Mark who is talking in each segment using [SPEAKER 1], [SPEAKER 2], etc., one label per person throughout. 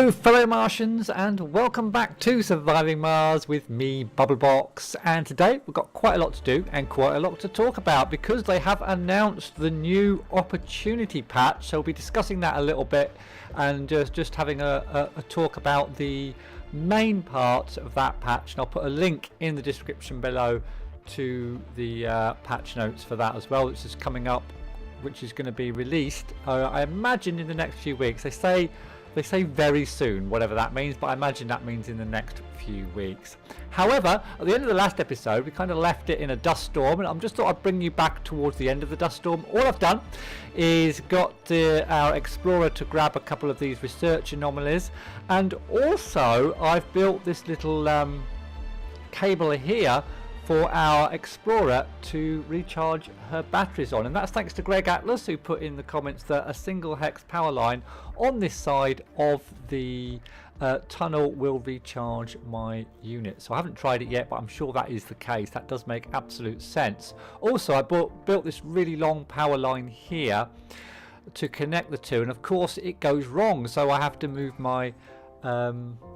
[SPEAKER 1] Hello fellow Martians and welcome back to Surviving Mars with me, Bubblebox, and today we've got quite a lot to do and quite a lot to talk about because they have announced the new opportunity patch, so we'll be discussing that a little bit and just having a talk about the main part of that patch, and I'll put a link in the description below to the patch notes for that as well, which is coming up, which is going to be released I imagine in the next few weeks. They say very soon, whatever that means, but I imagine that means in the next few weeks. However, at the end of the last episode, we kind of left it in a dust storm, and I just thought I'd bring you back towards the end of the dust storm. All I've done is got our explorer to grab a couple of these research anomalies, and also I've built this little cable here for our explorer to recharge her batteries on, and that's thanks to Greg Atlas, who put in the comments that a single hex power line on this side of the tunnel will recharge my unit. So I haven't tried it yet, but I'm sure that is the case. That does make absolute sense. Also, I built this really long power line here to connect the two, and of course it goes wrong, so I have to move my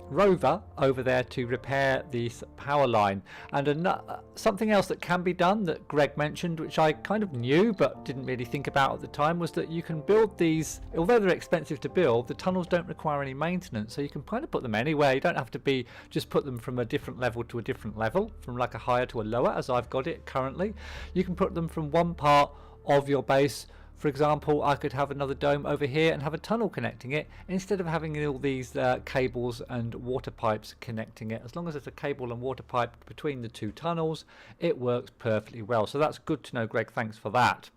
[SPEAKER 1] rover over there to repair this power line. And something else that can be done that Greg mentioned, which I kind of knew but didn't really think about at the time, was that you can build these, although they're expensive to build, the tunnels don't require any maintenance, so you can kind of put them anywhere. You don't have to just put them from a different level to a different level, from like a higher to a lower, as I've got it currently. You can put them from one part of your base. For example, I could have another dome over here and have a tunnel connecting it, instead of having all these cables and water pipes connecting it. As long as there's a cable and water pipe between the two tunnels, it works perfectly well. So that's good to know, Greg. Thanks for that.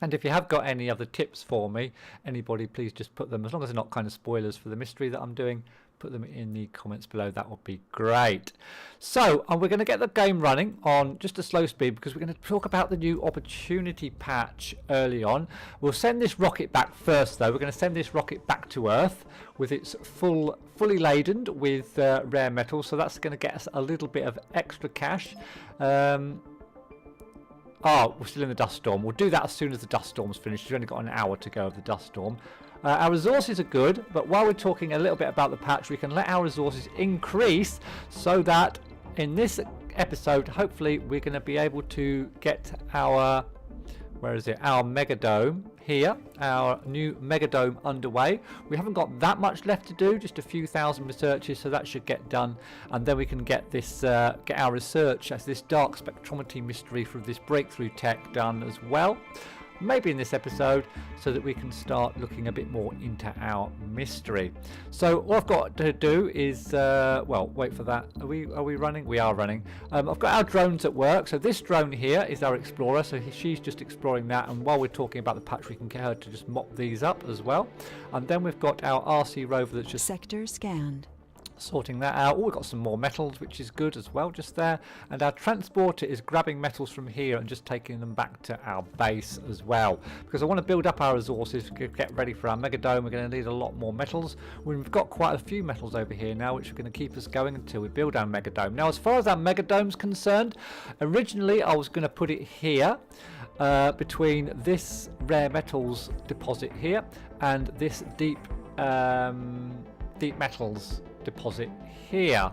[SPEAKER 1] And if you have got any other tips for me, anybody, please just put them, as long as they're not kind of spoilers for the mystery that I'm doing, put them in the comments below. That would be great. So we're going to get the game running on just a slow speed because we're going to talk about the new opportunity patch early on. We'll send this rocket back first, though. We're going to send this rocket back to Earth with its fully laden with rare metals, so that's going to get us a little bit of extra cash. We're still in the dust storm. We'll do that as soon as the dust storm's finished. We've only got an hour to go of the dust storm. Our resources are good, but while we're talking a little bit about the patch, we can let our resources increase so that in this episode, hopefully, we're going to be able to get our, our megadome here, our new megadome underway. We haven't got that much left to do, just a few thousand researches, so that should get done, and then we can get this, get our research as this dark spectrometry mystery for this breakthrough tech done as well. Maybe in this episode, so that we can start looking a bit more into our mystery. So all I've got to do is well, wait for that. Are we running? We are running. I've got our drones at work. So this drone here is our explorer, so she's just exploring that, and while we're talking about the patch, we can get her to just mop these up as well. And then we've got our RC rover that's just
[SPEAKER 2] sector scanned,
[SPEAKER 1] sorting that out. We've got some more metals, which is good as well, just there. And our transporter is grabbing metals from here and just taking them back to our base as well, because I want to build up our resources, get ready for our megadome. We're going to need a lot more metals. We've got quite a few metals over here now, which are going to keep us going until we build our megadome. Now, as far as our megadome's concerned, originally I was going to put it here, between this rare metals deposit here and this deep metals deposit here,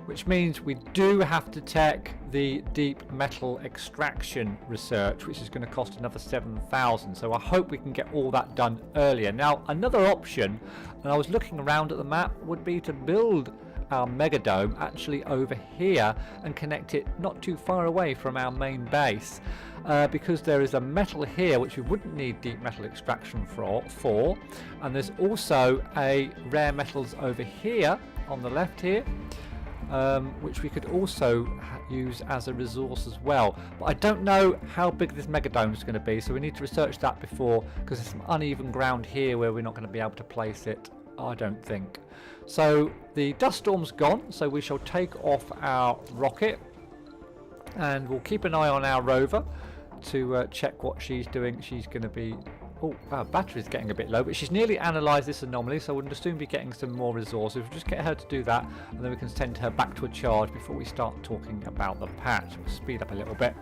[SPEAKER 1] which means we do have to take the deep metal extraction research, which is going to cost another 7,000. So I hope we can get all that done earlier. Now, another option, and I was looking around at the map, would be to build our megadome actually over here and connect it not too far away from our main base, because there is a metal here which we wouldn't need deep metal extraction for, and there's also a rare metals over here on the left here, which we could also use as a resource as well. But I don't know how big this megadome is going to be, so we need to research that before, because there's some uneven ground here where we're not going to be able to place it, I don't think. So the dust storm's gone, so we shall take off our rocket, and we'll keep an eye on our rover to check what she's doing. She's going to be... Oh, our battery's getting a bit low, but she's nearly analysed this anomaly, so we'll soon be getting some more resources. We'll just get her to do that, and then we can send her back to a charge before we start talking about the patch. We'll speed up a little bit,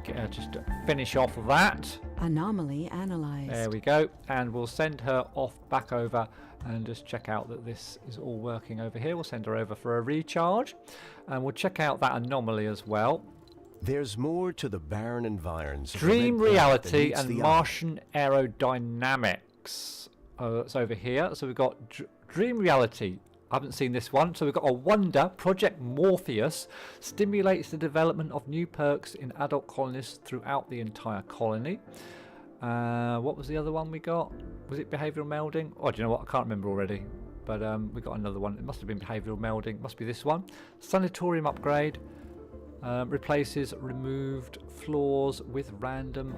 [SPEAKER 1] get her just to finish off that.
[SPEAKER 2] Anomaly analyzed.
[SPEAKER 1] There we go. And we'll send her off back over and just check out that this is all working over here. We'll send her over for a recharge. And we'll check out that anomaly as well.
[SPEAKER 3] There's more to the barren environs.
[SPEAKER 1] Dream reality and Martian aerodynamics. It's over here. So we've got dream reality. I haven't seen this one. So we've got a wonder. Project Morpheus stimulates the development of new perks in adult colonists throughout the entire colony. What was the other one we got? Was it behavioural melding? Oh, do you know what? I can't remember already. But we got another one. It must have been behavioural melding. Must be this one. Sanatorium upgrade. Replaces removed floors with random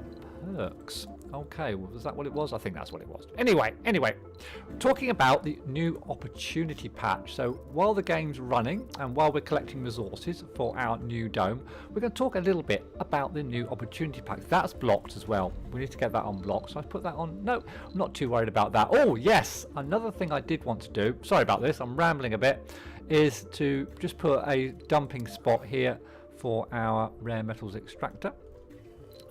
[SPEAKER 1] perks. Okay, well, was that what it was? I think that's what it was. Anyway, talking about the new opportunity patch. So while the game's running and while we're collecting resources for our new dome, we're going to talk a little bit about the new opportunity patch. That's blocked as well. We need to get that unblocked. So I put that on. No, I'm not too worried about that. Oh, yes. Another thing I did want to do, sorry about this, I'm rambling a bit, is to just put a dumping spot here for our rare metals extractor.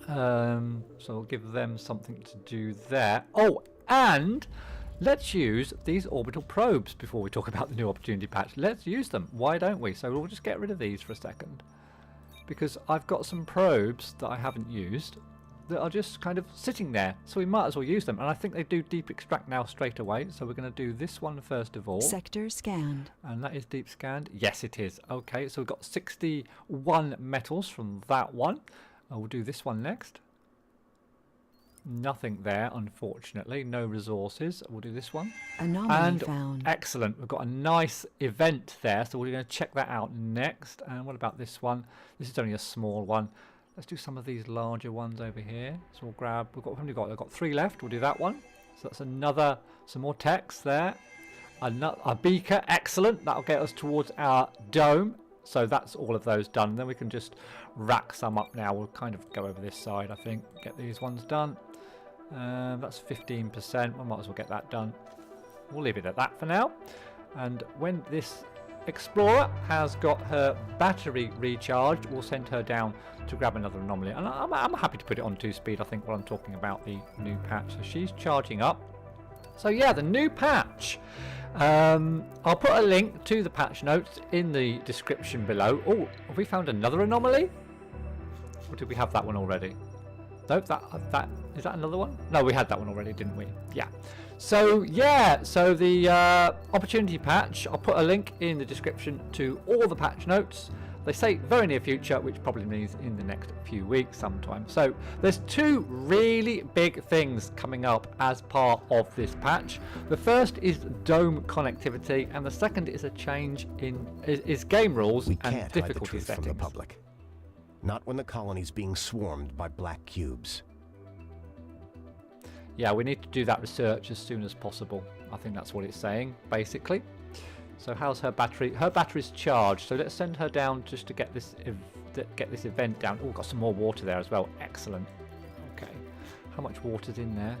[SPEAKER 1] So we'll give them something to do there. Oh, and let's use these orbital probes before we talk about the new opportunity patch. Let's use them. Why don't we? So we'll just get rid of these for a second, because I've got some probes that I haven't used that are just kind of sitting there. So we might as well use them. And I think they do deep extract now straight away. So we're going to do this one first of all.
[SPEAKER 2] Sector scanned.
[SPEAKER 1] And that is deep scanned. Yes, it is. Okay, so we've got 61 metals from that one. We'll do this one next. Nothing there, unfortunately. No resources. We'll do this one.
[SPEAKER 2] Anomaly found.
[SPEAKER 1] Excellent. We've got a nice event there, so we're going to check that out next. And what about this one? This is only a small one. Let's do some of these larger ones over here. So we'll grab. We've got 3 left. We'll do that one. So that's another. Some more text there. A beaker. Excellent. That'll get us towards our dome. So that's all of those done. Then we can just rack some up now. We'll kind of go over this side, I think. Get these ones done. That's 15%. We might as well get that done. We'll leave it at that for now. And when this explorer has got her battery recharged, we'll send her down to grab another anomaly. And I'm happy to put it on 2-speed, I think, while I'm talking about the new patch. So she's charging up. So yeah, the new patch. I'll put a link to the patch notes in the description below. Oh, have we found another anomaly? Or did we have that one already? Nope, that is that another one? No, we had that one already, didn't we? Yeah. So yeah, so the opportunity patch, I'll put a link in the description to all the patch notes. They say very near future, which probably means in the next few weeks sometime. So there's 2 really big things coming up as part of this patch. The first is dome connectivity, and the second is a change in is game rules and difficulty settings.
[SPEAKER 3] From the public. Not when the colony's being swarmed by black cubes.
[SPEAKER 1] Yeah, we need to do that research as soon as possible. I think that's what it's saying, basically. So how's her battery? Her battery's charged, so let's send her down just to get this event down. Oh, got some more water there as well. Excellent. Okay. How much water's in there?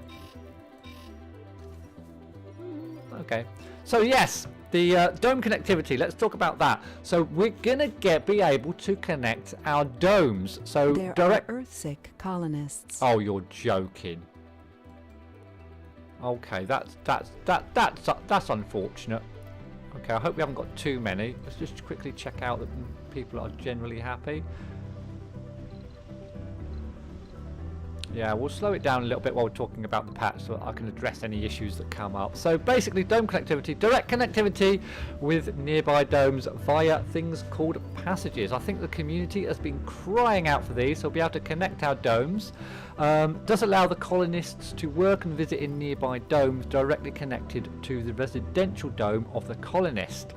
[SPEAKER 1] Okay. So yes, the dome connectivity. Let's talk about that. So we're gonna be able to connect our domes. So
[SPEAKER 2] there are Earthsick colonists.
[SPEAKER 1] Oh, you're joking. Okay, that's unfortunate. Okay, I hope we haven't got too many. Let's just quickly check out that people are generally happy. Yeah, we'll slow it down a little bit while we're talking about the patch so that I can address any issues that come up. So basically, dome connectivity, direct connectivity with nearby domes via things called passages. I think the community has been crying out for these, so we'll be able to connect our domes. Does allow the colonists to work and visit in nearby domes directly connected to the residential dome of the colonist.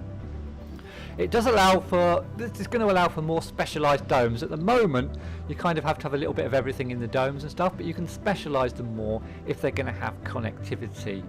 [SPEAKER 1] It does allow for, this is going to allow for more specialised domes. At the moment, you kind of have to have a little bit of everything in the domes and stuff, but you can specialise them more if they're going to have connectivity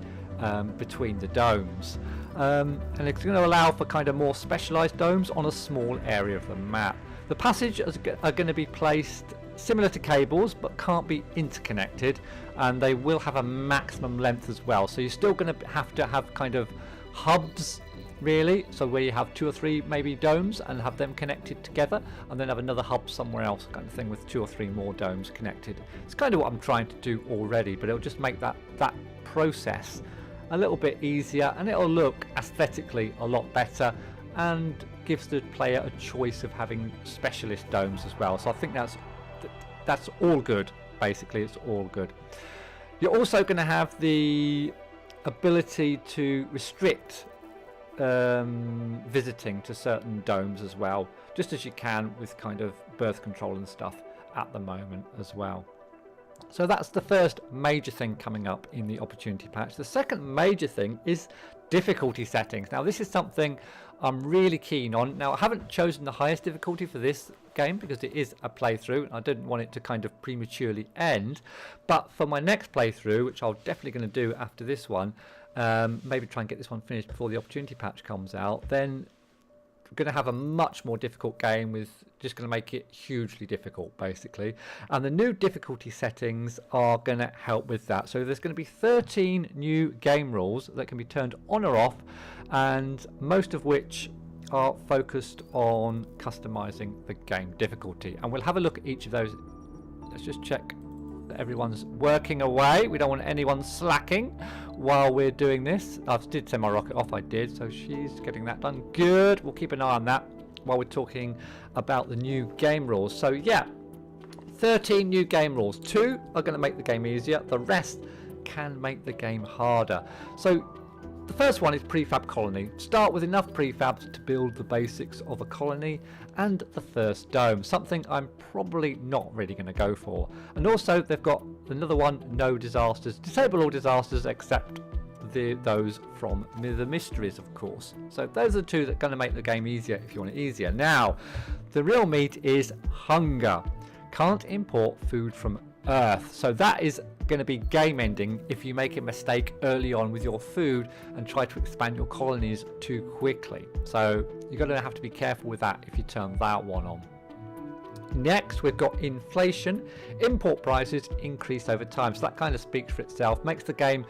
[SPEAKER 1] between the domes. And it's going to allow for kind of more specialised domes on a small area of the map. The passages are going to be placed similar to cables, but can't be interconnected, and they will have a maximum length as well. So you're still going to have kind of hubs really. So where you have 2 or 3 maybe domes and have them connected together, and then have another hub somewhere else, kind of thing, with 2 or 3 more domes connected. It's kind of what I'm trying to do already, but it'll just make that process a little bit easier, and it'll look aesthetically a lot better, and gives the player a choice of having specialist domes as well. So I think that's all good. Basically, it's all good. You're also going to have the ability to restrict visiting to certain domes as well, just as you can with kind of birth control and stuff at the moment as well. So that's the first major thing coming up in the opportunity patch. The second major thing is difficulty settings. Now this is something I'm really keen on. Now I haven't chosen the highest difficulty for this game because it is a playthrough and I didn't want it to kind of prematurely end, but for my next playthrough, which I'm definitely going to do after this one, maybe try and get this one finished before the opportunity patch comes out, then we're going to have a much more difficult game with just going to make it hugely difficult basically, and the new difficulty settings are going to help with that. So there's going to be 13 new game rules that can be turned on or off, and most of which are focused on customizing the game difficulty, and we'll have a look at each of those. Let's just check that everyone's working away. We don't want anyone slacking while we're doing this. I did send my rocket off, I did, so she's getting that done. Good, we'll keep an eye on that while we're talking about the new game rules. So yeah, 13 new game rules. 2 are going to make the game easier, the rest can make the game harder. So the first one is prefab colony. Start with enough prefabs to build the basics of a colony and the first dome, something I'm probably not really going to go for. And also they've got another one, no disasters. Disable all disasters except those from the mysteries, of course. So those are the 2 that are going to make the game easier if you want it easier. Now the real meat is hunger. Can't import food from Earth. So that is going to be game ending if you make a mistake early on with your food and try to expand your colonies too quickly. So you're going to have to be careful with that if you turn that one on. Next we've got inflation. Import prices increase over time, so that kind of speaks for itself, makes the game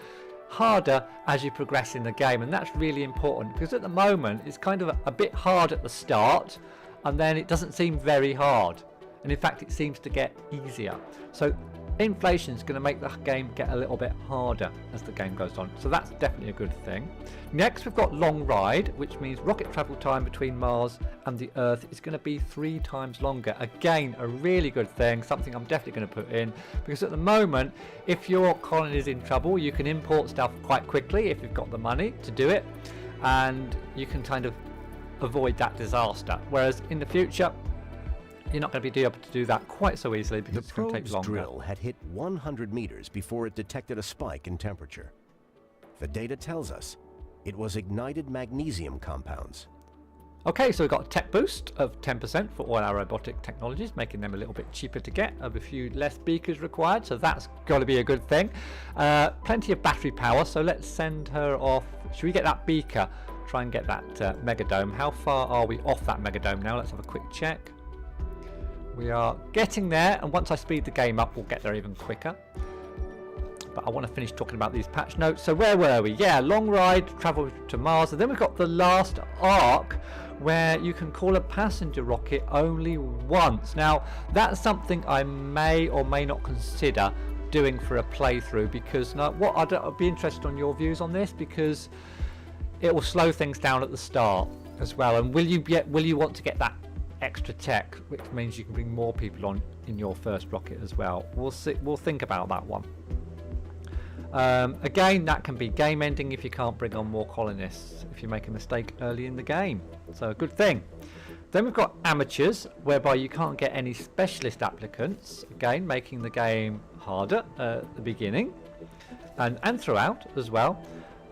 [SPEAKER 1] harder as you progress in the game, and that's really important because at the moment it's kind of a bit hard at the start and then it doesn't seem very hard, and in fact it seems to get easier. So inflation is going to make the game get a little bit harder as the game goes on, so that's definitely a good thing. Next we've got long ride, which means rocket travel time between Mars and the Earth is going to be 3 times longer. Again, a really good thing, something I'm definitely going to put in, because at the moment if your colony is in trouble you can import stuff quite quickly if you've got the money to do it, and you can kind of avoid that disaster, whereas in the future you're not going to be able to do that quite so easily because it's going to take longer.
[SPEAKER 3] The probe's drill had hit 100 meters before it detected a spike in temperature. The data tells us it was ignited magnesium compounds.
[SPEAKER 1] Okay, so we've got a tech boost of 10% for all our robotic technologies, making them a little bit cheaper to get, of a few less beakers required, so that's got to be a good thing. Plenty of battery power, so let's send her off. Should we get that beaker? Try and get that megadome. How far are we off that megadome now? Let's have a quick check. We are getting there, and once I speed the game up we'll get there even quicker. But I want to finish talking about these patch notes. So where were we? Yeah, long ride, travel to Mars, and then we've got the last arc where you can call a passenger rocket only once. Now that's something I may or may not consider doing for a playthrough, because I'd be interested on your views on this, because it will slow things down at the start as well. And will you want to get that extra tech, which means you can bring more people on in your first rocket as well? We'll see. We'll think about that one. Again, that can be game ending if you can't bring on more colonists if you make a mistake early in the game, so a good thing. Then we've got amateurs, whereby you can't get any specialist applicants, again making the game harder at the beginning and throughout as well.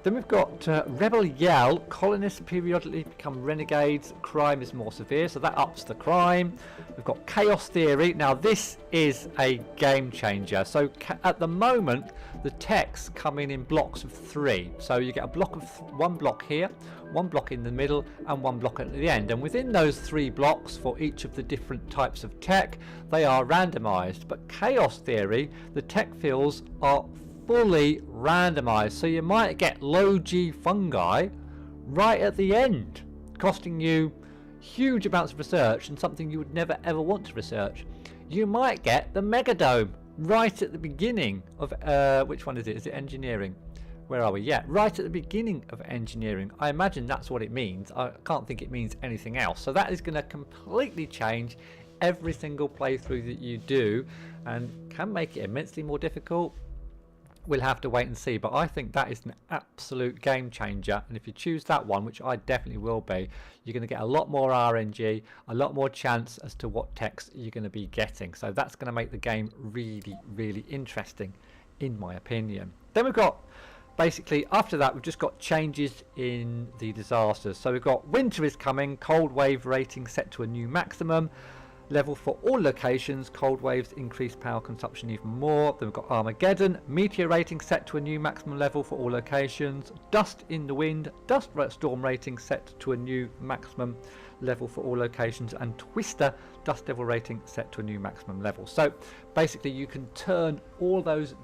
[SPEAKER 1] Then we've got Rebel Yell. Colonists periodically become renegades. Crime is more severe, so that ups the crime. We've got Chaos Theory. Now this is a game changer. So at the moment the techs come in blocks of 3. So you get a block of 1 block here, 1 block in the middle, and 1 block at the end. And within those 3 blocks for each of the different types of tech, they are randomized. But Chaos Theory, the tech fields are fully randomized, so you might get low G fungi right at the end, costing you huge amounts of research and something you would never ever want to research. You might get the Megadome right at the beginning of which one is it? Is it engineering? Where are we? Yeah, right at the beginning of engineering. I imagine that's what it means. I can't think it means anything else. So that is going to completely change every single playthrough that you do and can make it immensely more difficult. We'll have to wait and see, but I think that is an absolute game changer. And if you choose that one, which I definitely will be, you're going to get a lot more RNG, a lot more chance as to what text you're going to be getting. So that's going to make the game really, really interesting, in my opinion. Then we've got, basically, after that, we've just got changes in the disasters. So we've got winter is coming, cold wave rating set to a new maximum level for all locations. Cold waves increase power consumption even more. Then we've got Armageddon, meteor rating set to a new maximum level for all locations. Dust in the wind, dust storm rating set to a new maximum level for all locations. And Twister, dust devil rating set to a new maximum level. So basically you can turn all those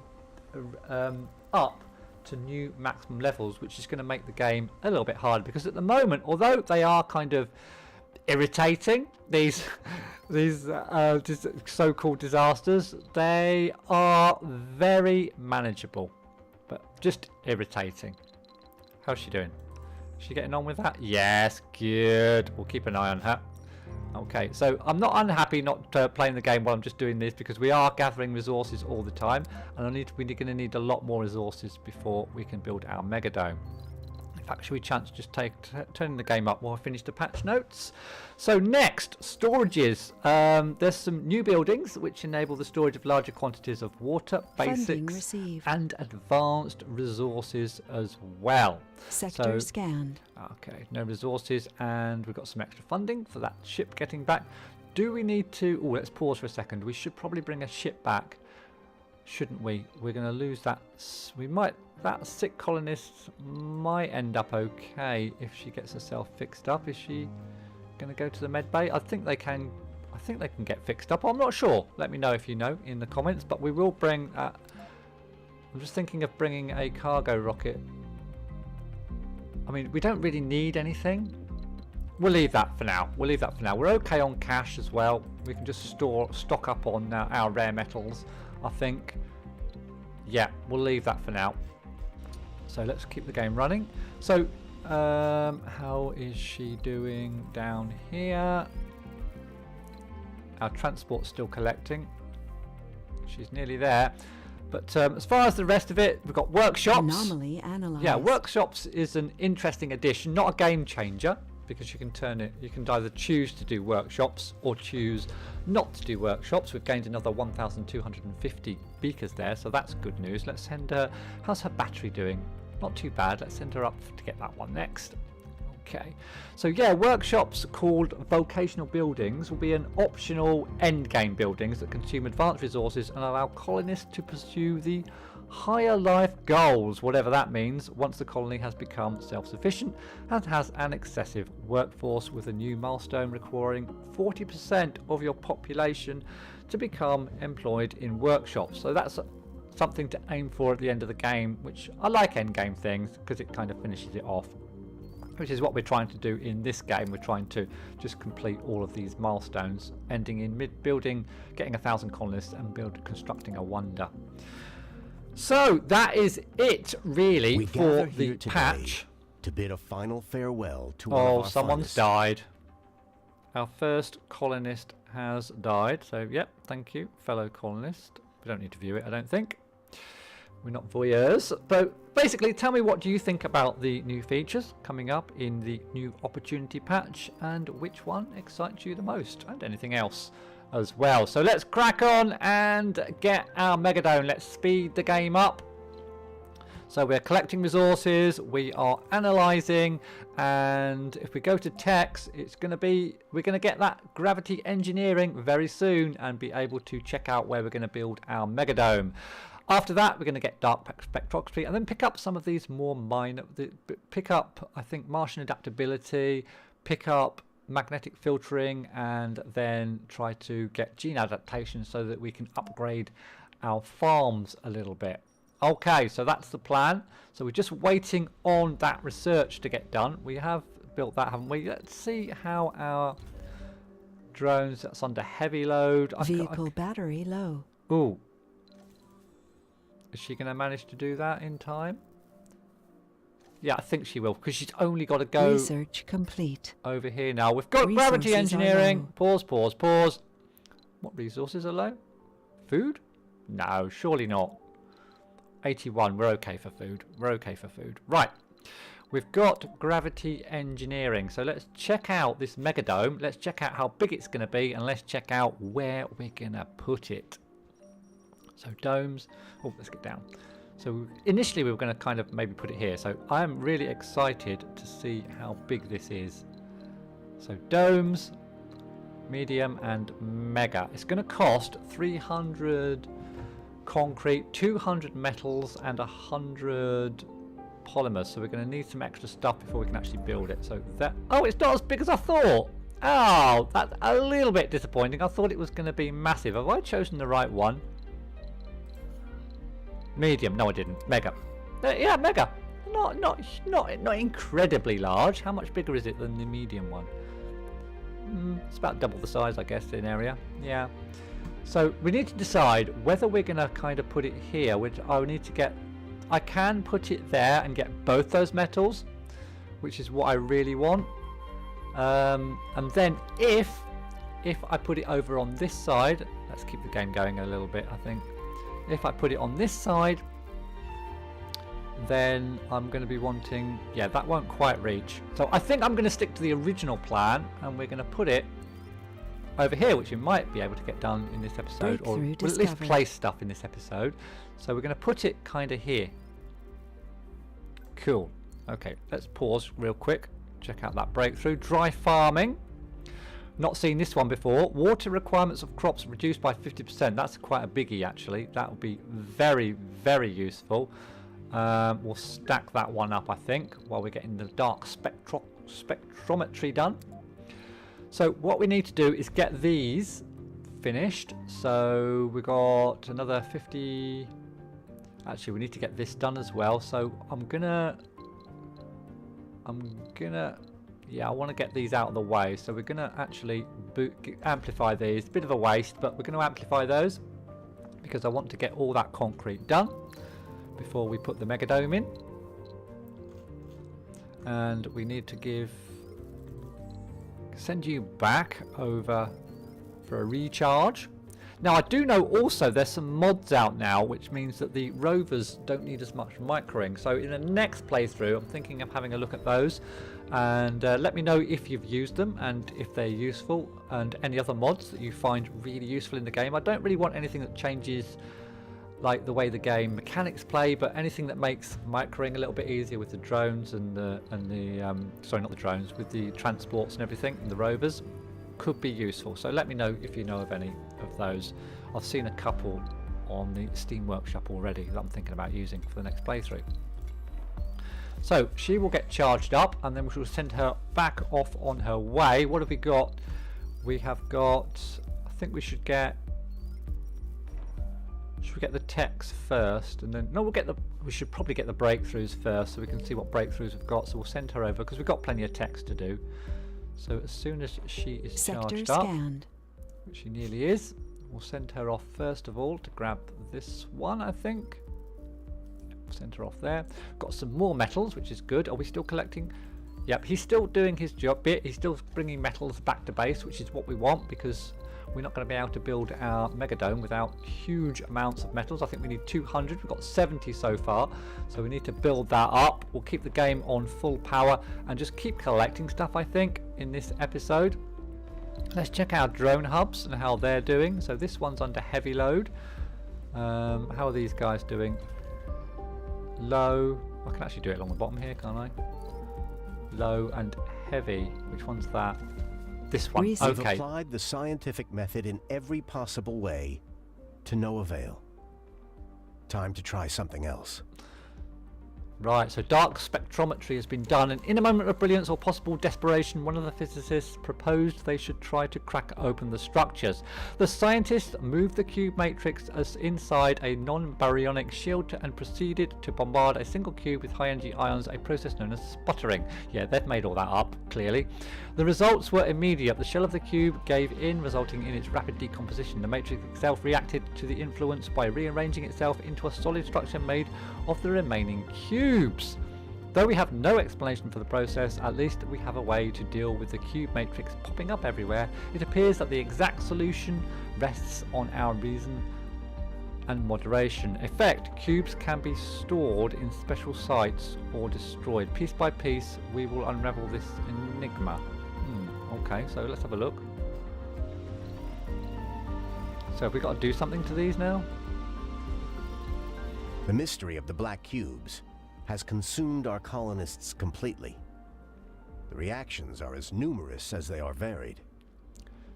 [SPEAKER 1] up to new maximum levels, which is going to make the game a little bit harder, because at the moment, although they are kind of irritating, these so-called disasters, they are very manageable, but just irritating. How's she doing? Is she getting on with that? Yes, good. We'll keep an eye on her. Okay, so I'm not unhappy not playing the game while I'm just doing this, because we are gathering resources all the time, and we're going to need a lot more resources before we can build our Megadome. In fact, should we chance just turning the game up while I finish the patch notes? So next, storages. There's some new buildings which enable the storage of larger quantities of water, basics, and advanced resources as well.
[SPEAKER 2] Sector scanned.
[SPEAKER 1] Okay, no resources, and we've got some extra funding for that ship getting back. Do we need to... Oh, let's pause for a second. We should probably bring a ship back, shouldn't we? We're going to lose that. We might... That sick colonist might end up okay if she gets herself fixed up. Is she going to go to the med bay? I think they can get fixed up. I'm not sure. Let me know if you know in the comments. But we will bring... I'm just thinking of bringing a cargo rocket. I mean, we don't really need anything. We'll leave that for now. We're okay on cash as well. We can just stock up on our rare metals, I think. Yeah, we'll leave that for now. So let's keep the game running. So how is she doing down here? Our transport's still collecting. She's nearly there. But as far as the rest of it, we've got workshops.
[SPEAKER 2] Anomaly analyzed.
[SPEAKER 1] Yeah, workshops is an interesting addition, not a game changer, because you can turn it. You can either choose to do workshops or choose not to do workshops. We've gained another 1,250 beakers there, so that's good news. Let's send her. How's her battery doing? Not too bad. Let's send her up to get that one next. Okay, so yeah, workshops called vocational buildings will be an optional endgame buildings that consume advanced resources and allow colonists to pursue the higher life goals, whatever that means, once the colony has become self-sufficient and has an excessive workforce, with a new milestone requiring 40% of your population to become employed in workshops. So that's something to aim for at the end of the game, which I like endgame things because it kind of finishes it off, which is what we're trying to do in this game. We're trying to just complete all of these milestones, ending in mid-building, getting 1,000 colonists and constructing a wonder. So that is it, really, for the patch.
[SPEAKER 3] To bid a final farewell to one of our
[SPEAKER 1] someone's died. Our first colonist has died. So, yep, thank you, fellow colonist. We don't need to view it, I don't think. We're not voyeurs. But basically, tell me, what do you think about the new features coming up in the new opportunity patch, and which one excites you the most, and anything else as well. So let's crack on and get our Megadome. Let's speed the game up. So we're collecting resources, we are analysing, and if we go to text, we're going to get that gravity engineering very soon and be able to check out where we're going to build our Megadome. After that, we're going to get dark spectroscopy and then pick up some of these more minor, pick up, I think, Martian adaptability, pick up magnetic filtering, and then try to get gene adaptation so that we can upgrade our farms a little bit. Okay, so that's the plan. So we're just waiting on that research to get done. We have built that, haven't we? Let's see how our drones, that's under heavy load.
[SPEAKER 2] Vehicle battery low.
[SPEAKER 1] Ooh. Is she going to manage to do that in time? Yeah, I think she will, because she's only got to go
[SPEAKER 2] Research complete.
[SPEAKER 1] over here now. We've got
[SPEAKER 2] Resources
[SPEAKER 1] gravity
[SPEAKER 2] are
[SPEAKER 1] engineering.
[SPEAKER 2] low.
[SPEAKER 1] Pause, pause, pause. What resources are low? Food? No, surely not. 81, we're okay for food. We're okay for food. Right. We've got gravity engineering. So let's check out this megadome. Let's check out how big it's going to be, and let's check out where we're going to put it. So domes. Oh, let's get down. So initially we were going to kind of maybe put it here. So I'm really excited to see how big this is. So domes, medium and mega. It's going to cost 300 concrete, 200 metals and 100 polymers. So we're going to need some extra stuff before we can actually build it. So that, oh, it's not as big as I thought. Oh, that's a little bit disappointing. I thought it was going to be massive. Have I chosen the right one? Medium. No, I didn't. Mega. Yeah, mega. Not incredibly large. How much bigger is it than the medium one? It's about double the size, I guess, in area. Yeah. So we need to decide whether we're going to kind of put it here, which I need to get. I can put it there and get both those metals, which is what I really want. And then if I put it over on this side, let's keep the game going a little bit, I think. If I put it on this side, then I'm going to be wanting, yeah, that won't quite reach. So I think I'm going to stick to the original plan, and we're going to put it over here, which we might be able to get done in this episode, or we'll at least place stuff in this episode. So we're going to put it kind of here. Cool. Okay, let's pause real quick. Check out that breakthrough. Dry farming. Not seen this one before. Water requirements of crops reduced by 50%. That's quite a biggie, actually. That will be very, very useful. We'll stack that one up, I think, while we're getting the dark spectrometry done. So what we need to do is get these finished. So we got another 50. Actually, we need to get this done as well. So I'm gonna yeah, I want to get these out of the way. So we're gonna actually amplify these. Bit of a waste, but we're going to amplify those because I want to get all that concrete done before we put the megadome in. And we need to send you back over for a recharge. Now I do know also there's some mods out now, which means that the rovers don't need as much microing. So in the next playthrough I'm thinking of having a look at those, and let me know if you've used them and if they're useful, and any other mods that you find really useful in the game. I don't really want anything that changes like the way the game mechanics play, but anything that makes microing a little bit easier with the drones and the sorry, not the drones, with the transports and everything, and the rovers, could be useful. So let me know if you know of any of those. I've seen a couple on the Steam Workshop already that I'm thinking about using for the next playthrough. So she will get charged up, and then we will send her back off on her way. What have we got? We have got, I think we should get the techs first, and then we should probably get the breakthroughs first, so we can see what breakthroughs we've got. So we'll send her over because we've got plenty of techs to do. So as soon as she is charged up, which she nearly is, we'll send her off first of all to grab this one, I think. We'll send her off there. Got some more metals, which is good. Are we still collecting? Yep, he's still doing his job bit. He's still bringing metals back to base, which is what we want, because we're not going to be able to build our megadome without huge amounts of metals. I think we need 200. We've got 70 so far, so we need to build that up. We'll keep the game on full power and just keep collecting stuff, I think, in this episode. Let's check our drone hubs and how they're doing. So this one's under heavy load. How are these guys doing? Low. I can actually do it along the bottom here, can't I? Low and heavy. Which one's that? This one.
[SPEAKER 3] We've
[SPEAKER 1] Okay.
[SPEAKER 3] applied the scientific method in every possible way, to no avail. Time to try something else.
[SPEAKER 1] Right, so dark spectrometry has been done, and in a moment of brilliance or possible desperation, one of the physicists proposed they should try to crack open the structures. The scientists moved the cube matrix as inside a non-baryonic shield and proceeded to bombard a single cube with high-energy ions, a process known as sputtering. Yeah, they've made all that up, clearly. The results were immediate. The shell of the cube gave in, resulting in its rapid decomposition. The matrix itself reacted to the influence by rearranging itself into a solid structure made of the remaining cubes. Though we have no explanation for the process, at least we have a way to deal with the cube matrix popping up everywhere. It appears that the exact solution rests on our reason and moderation. Effect: cubes can be stored in special sites or destroyed. Piece by piece, we will unravel this enigma. Okay, so let's have a look. So have we got to do something to these now?
[SPEAKER 3] The mystery of the black cubes has consumed our colonists completely. The reactions are as numerous as they are varied.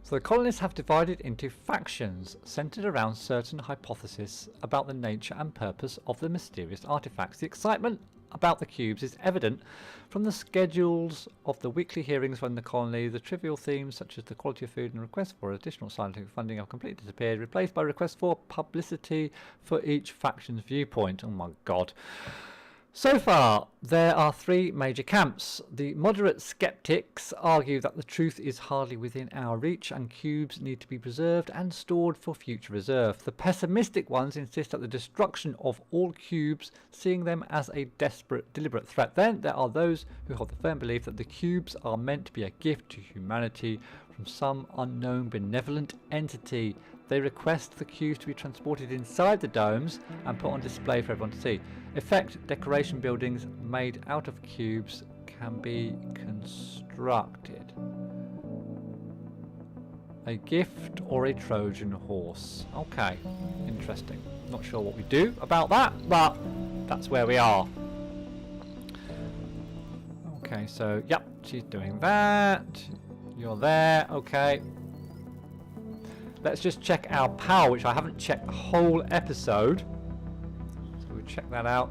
[SPEAKER 1] So the colonists have divided into factions centered around certain hypotheses about the nature and purpose of the mysterious artifacts. The excitement about the cubes is evident from the schedules of the weekly hearings from the colony. The trivial themes such as the quality of food and requests for additional scientific funding have completely disappeared, replaced by requests for publicity for each faction's viewpoint. Oh my god. So far, there are three major camps. The moderate skeptics argue that the truth is hardly within our reach and cubes need to be preserved and stored for future reserve. The pessimistic ones insist that the destruction of all cubes, seeing them as a deliberate threat. Then there are those who hold the firm belief that the cubes are meant to be a gift to humanity from some unknown benevolent entity. They request the cubes to be transported inside the domes and put on display for everyone to see. Effect: decoration buildings made out of cubes can be constructed. A gift or a Trojan horse. Okay, interesting. Not sure what we do about that, but that's where we are. Okay, so yep, she's doing that. You're there, okay. Let's just check our power, which I haven't checked the whole episode. So we'll check that out.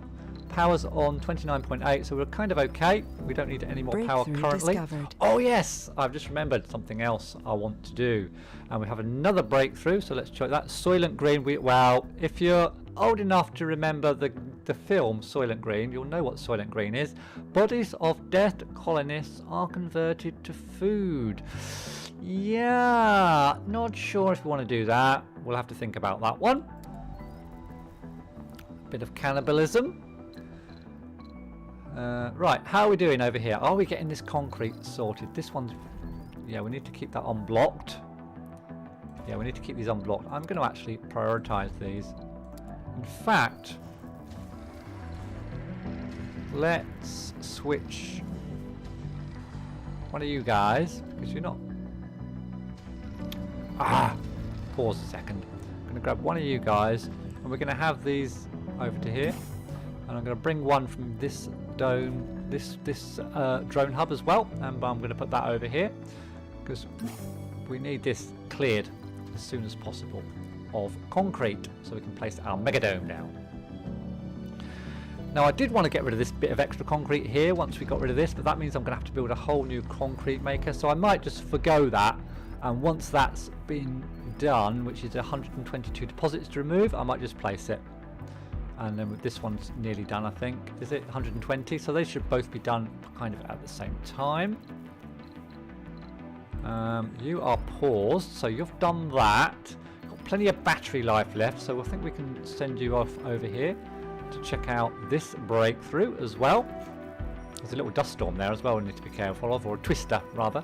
[SPEAKER 1] Power's on 29.8, so we're kind of okay. We don't need any more power currently.
[SPEAKER 2] Discovered.
[SPEAKER 1] Oh yes, I've just remembered something else I want to do. And we have another breakthrough, so let's check that. Soylent Green, well, if you're old enough to remember the film Soylent Green, you'll know what Soylent Green is. Bodies of dead colonists are converted to food. Yeah, not sure if we want to do that. We'll have to think about that one. Bit of cannibalism. Right, how are we doing over here? Are we getting this concrete sorted? This one's... yeah, we need to keep that unblocked. Yeah, we need to keep these unblocked. I'm going to actually prioritise these. In fact, let's switch one of you guys, because you're not... pause a second. I'm going to grab one of you guys, and we're going to have these over to here. And I'm going to bring one from this dome, this drone hub as well, and I'm going to put that over here because we need this cleared as soon as possible of concrete so we can place our megadome down. Now I did want to get rid of this bit of extra concrete here once we got rid of this, but that means I'm going to have to build a whole new concrete maker, so I might just forgo that, and once that's been done, which is 122 deposits to remove, I might just place it. And then this one's nearly done, I think. Is it 120? So they should both be done kind of at the same time. You are paused, so you've done that. Got plenty of battery life left, so I think we can send you off over here to check out this breakthrough as well. There's a little dust storm there as well we need to be careful of, or a twister rather.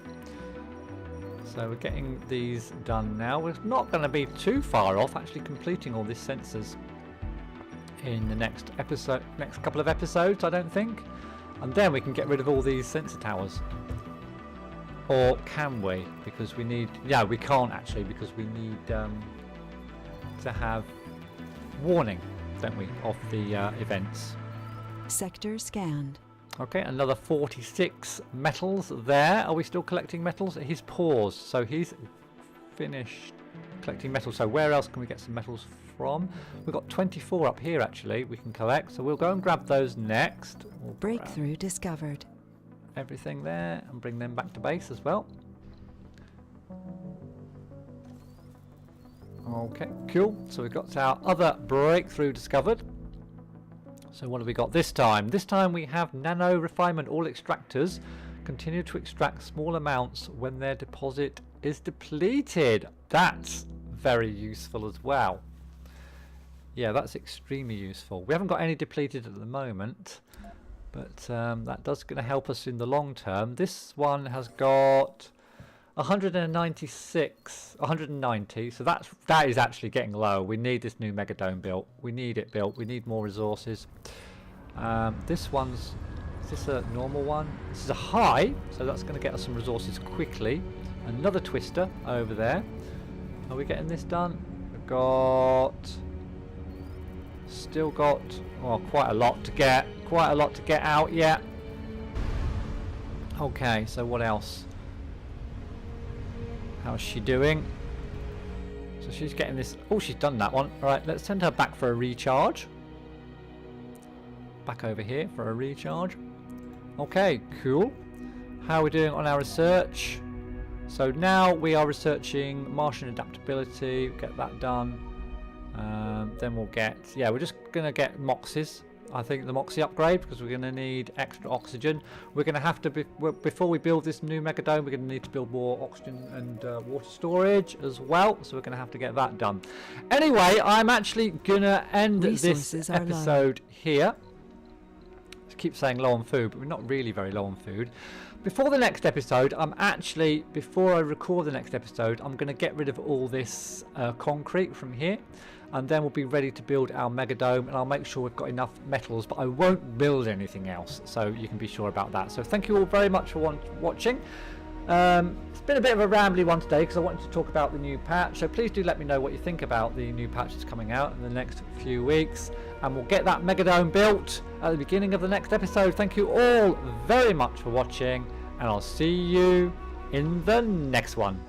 [SPEAKER 1] So we're getting these done now. We're not going to be too far off actually completing all these sensors in the next couple of episodes, I don't think, and then we can get rid of all these sensor towers. Or can we? Because we need... yeah, we can't actually, because we need to have warning, don't we, of the events.
[SPEAKER 2] Sector scanned.
[SPEAKER 1] Okay, another 46 metals there. Are we still collecting metals? He's paused, so he's finished collecting metals. So where else can we get some metals from. We've got 24 up here actually we can collect, so we'll go and grab those next. We'll
[SPEAKER 2] Breakthrough discovered.
[SPEAKER 1] everything there and bring them back to base as well. Okay, cool. So we've got our other breakthrough discovered. So what have we got this time? This time we have nano refinement. All extractors continue to extract small amounts when their deposit is depleted. That's very useful as well. Yeah, that's extremely useful. We haven't got any depleted at the moment, but that does going to help us in the long term. This one has got 196, 190, so that is actually getting low. We need this new megadome built. We need it built. We need more resources. This one's, is this a normal one? This is a high, so that's going to get us some resources quickly. Another twister over there. Are we getting this done? We've got, still got, oh, quite a lot to get out yet. Okay, so what else? How's she doing? So she's getting this. Oh, she's done that one. All right, let's send her back for a recharge. Back over here for a recharge. Okay, cool. How are we doing on our research? So now we are researching Martian adaptability. Get that done. Then we'll get, yeah, we're just going to get Moxes. I think the Moxie upgrade, because we're going to need extra oxygen. We're going to have to, before we build this new megadome, we're going to need to build more oxygen and water storage as well. So we're going to have to get that done. Anyway, I'm actually going to end this episode here. I keep saying low on food, but we're not really very low on food. Before the next episode, before I record the next episode, I'm going to get rid of all this concrete from here. And then we'll be ready to build our megadome, and I'll make sure we've got enough metals, but I won't build anything else, so you can be sure about that. So thank you all very much for watching. It's been a bit of a rambly one today because I wanted to talk about the new patch, so please do let me know what you think about the new patch that's coming out in the next few weeks, and we'll get that megadome built at the beginning of the next episode. Thank you all very much for watching, and I'll see you in the next one.